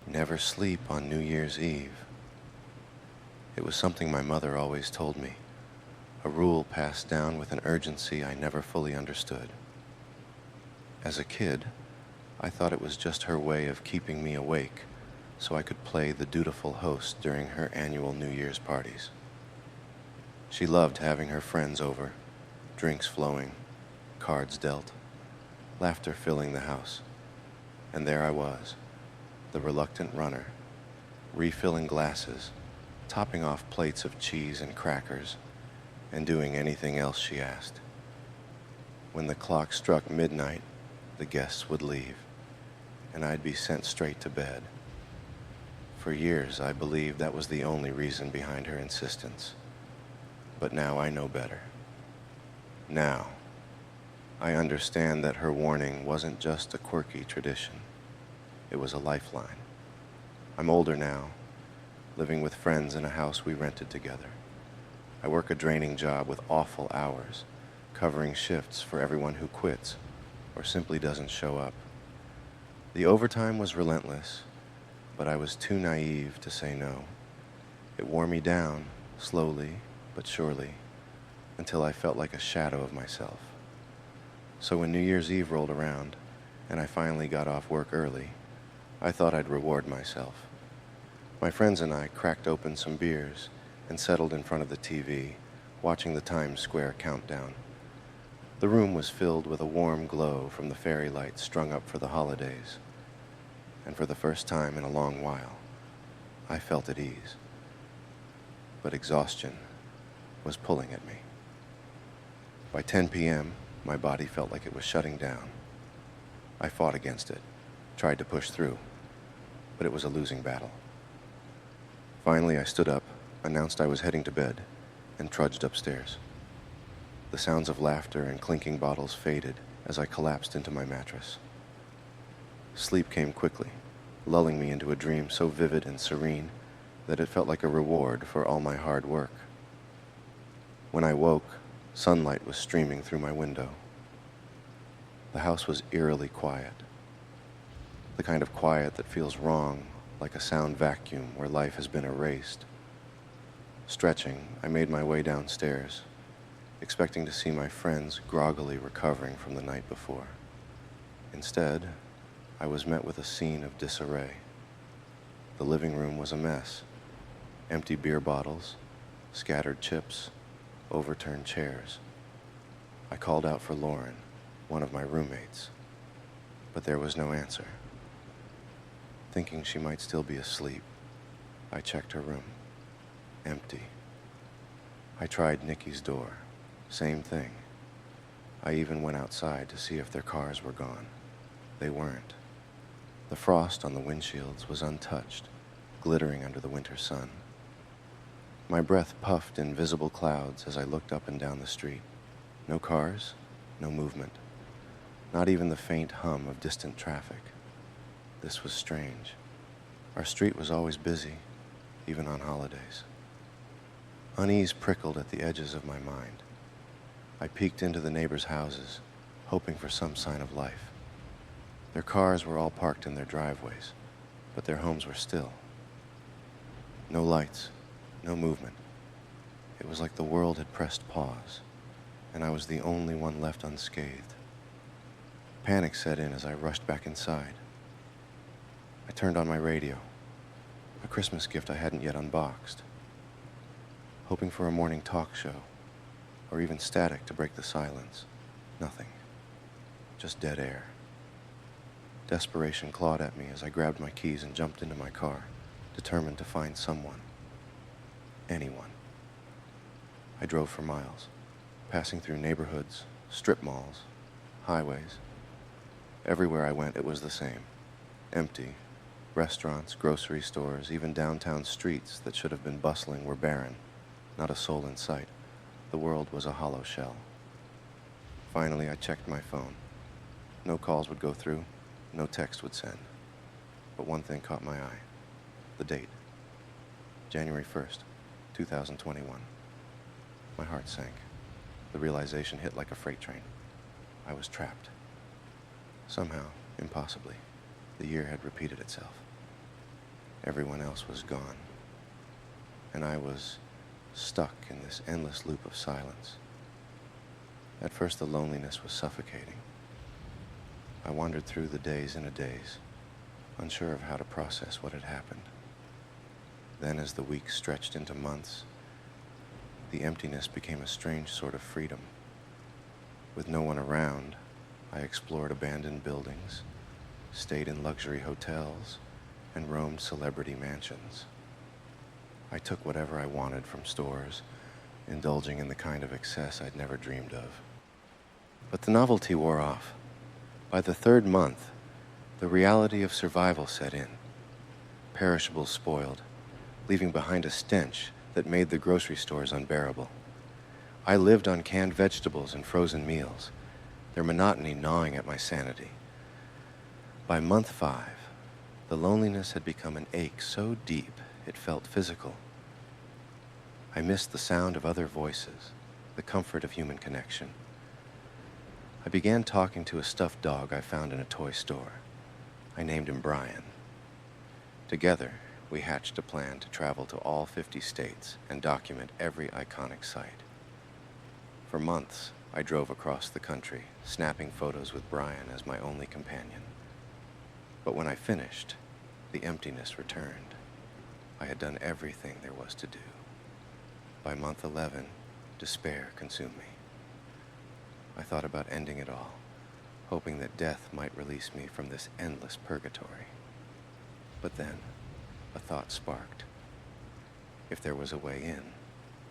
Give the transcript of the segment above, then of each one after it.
Never sleep on New Year's Eve. It was something my mother always told me, a rule passed down with an urgency I never fully understood. As a kid, I thought it was just her way of keeping me awake so I could play the dutiful host during her annual New Year's parties. She loved having her friends over, drinks flowing, cards dealt, laughter filling the house. And there I was, the reluctant runner, refilling glasses, topping off plates of cheese and crackers, and doing anything else she asked. When the clock struck midnight, the guests would leave, and I'd be sent straight to bed. For years, I believed that was the only reason behind her insistence. But now I know better. Now, I understand that her warning wasn't just a quirky tradition. It was a lifeline. I'm older now, living with friends in a house we rented together. I work a draining job with awful hours, covering shifts for everyone who quits or simply doesn't show up. The overtime was relentless, but I was too naive to say no. It wore me down, slowly but surely, until I felt like a shadow of myself. So when New Year's Eve rolled around, and I finally got off work early, I thought I'd reward myself. My friends and I cracked open some beers and settled in front of the TV, watching the Times Square countdown. The room was filled with a warm glow from the fairy lights strung up for the holidays, and for the first time in a long while, I felt at ease. But exhaustion was pulling at me. By 10 p.m., my body felt like it was shutting down. I fought against it, tried to push through, but it was a losing battle. Finally, I stood up, announced I was heading to bed, and trudged upstairs. The sounds of laughter and clinking bottles faded as I collapsed into my mattress. Sleep came quickly, lulling me into a dream so vivid and serene that it felt like a reward for all my hard work. When I woke, sunlight was streaming through my window. The house was eerily quiet, the kind of quiet that feels wrong, like a sound vacuum where life has been erased. Stretching, I made my way downstairs, expecting to see my friends groggily recovering from the night before. Instead, I was met with a scene of disarray. The living room was a mess. Empty beer bottles, scattered chips, overturned chairs. I called out for Lauren, one of my roommates, but there was no answer. Thinking she might still be asleep, I checked her room. Empty. I tried Nikki's door. Same thing. I even went outside to see if their cars were gone. They weren't. The frost on the windshields was untouched, glittering under the winter sun. My breath puffed in visible clouds as I looked up and down the street. No cars, no movement. Not even the faint hum of distant traffic. This was strange. Our street was always busy, even on holidays. Unease prickled at the edges of my mind. I peeked into the neighbors' houses, hoping for some sign of life. Their cars were all parked in their driveways, but their homes were still. No lights, no movement. It was like the world had pressed pause, and I was the only one left unscathed. Panic set in as I rushed back inside. I turned on my radio, a Christmas gift I hadn't yet unboxed, hoping for a morning talk show, or even static to break the silence. Nothing. Just dead air. Desperation clawed at me as I grabbed my keys and jumped into my car, determined to find someone. Anyone. I drove for miles, passing through neighborhoods, strip malls, highways. Everywhere I went, it was the same. Empty. Restaurants, grocery stores, even downtown streets that should have been bustling were barren. Not a soul in sight. The world was a hollow shell. Finally, I checked my phone. No calls would go through, no text would send. But one thing caught my eye. The date. January 1st, 2021. My heart sank. The realization hit like a freight train. I was trapped. Somehow, impossibly, the year had repeated itself. Everyone else was gone, and I was stuck in this endless loop of silence. At first, the loneliness was suffocating. I wandered through the days and a daze, unsure of how to process what had happened. Then, as the weeks stretched into months, the emptiness became a strange sort of freedom. With no one around, I explored abandoned buildings, stayed in luxury hotels, and roamed celebrity mansions. I took whatever I wanted from stores, indulging in the kind of excess I'd never dreamed of. But the novelty wore off. By the third month, the reality of survival set in. Perishables spoiled, leaving behind a stench that made the grocery stores unbearable. I lived on canned vegetables and frozen meals, their monotony gnawing at my sanity. By month 5, the loneliness had become an ache so deep it felt physical. I missed the sound of other voices, the comfort of human connection. I began talking to a stuffed dog I found in a toy store. I named him Brian. Together, we hatched a plan to travel to all 50 states and document every iconic site. For months, I drove across the country, snapping photos with Brian as my only companion. But when I finished, the emptiness returned. I had done everything there was to do. By month 11, despair consumed me. I thought about ending it all, hoping that death might release me from this endless purgatory. But then, a thought sparked. If there was a way in,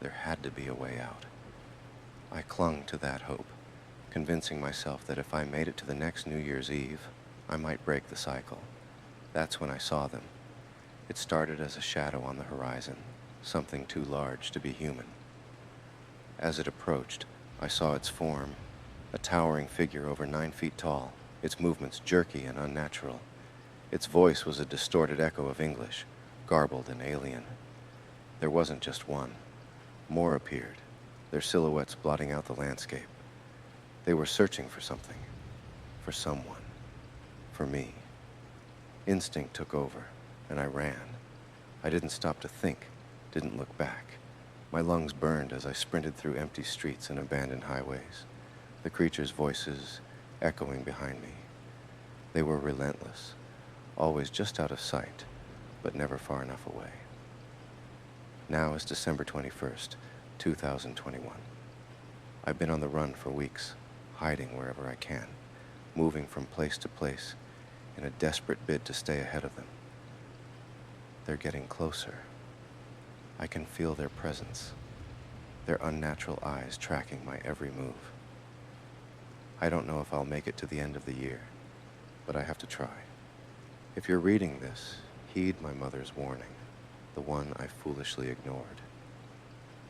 there had to be a way out. I clung to that hope, convincing myself that if I made it to the next New Year's Eve, I might break the cycle. That's when I saw them. It started as a shadow on the horizon, something too large to be human. As it approached, I saw its form, a towering figure over 9 feet tall, its movements jerky and unnatural. Its voice was a distorted echo of English, garbled and alien. There wasn't just one. More appeared, their silhouettes blotting out the landscape. They were searching for something, for someone, for me. Instinct took over, and I ran. I didn't stop to think, didn't look back. My lungs burned as I sprinted through empty streets and abandoned highways, the creatures' voices echoing behind me. They were relentless, always just out of sight, but never far enough away. Now is December 21st, 2021. I've been on the run for weeks, hiding wherever I can, moving from place to place in a desperate bid to stay ahead of them. They're getting closer. I can feel their presence, their unnatural eyes tracking my every move. I don't know if I'll make it to the end of the year, but I have to try. If you're reading this, heed my mother's warning, the one I foolishly ignored.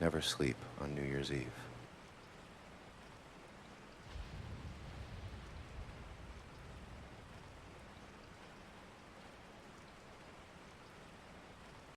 Never sleep on New Year's Eve.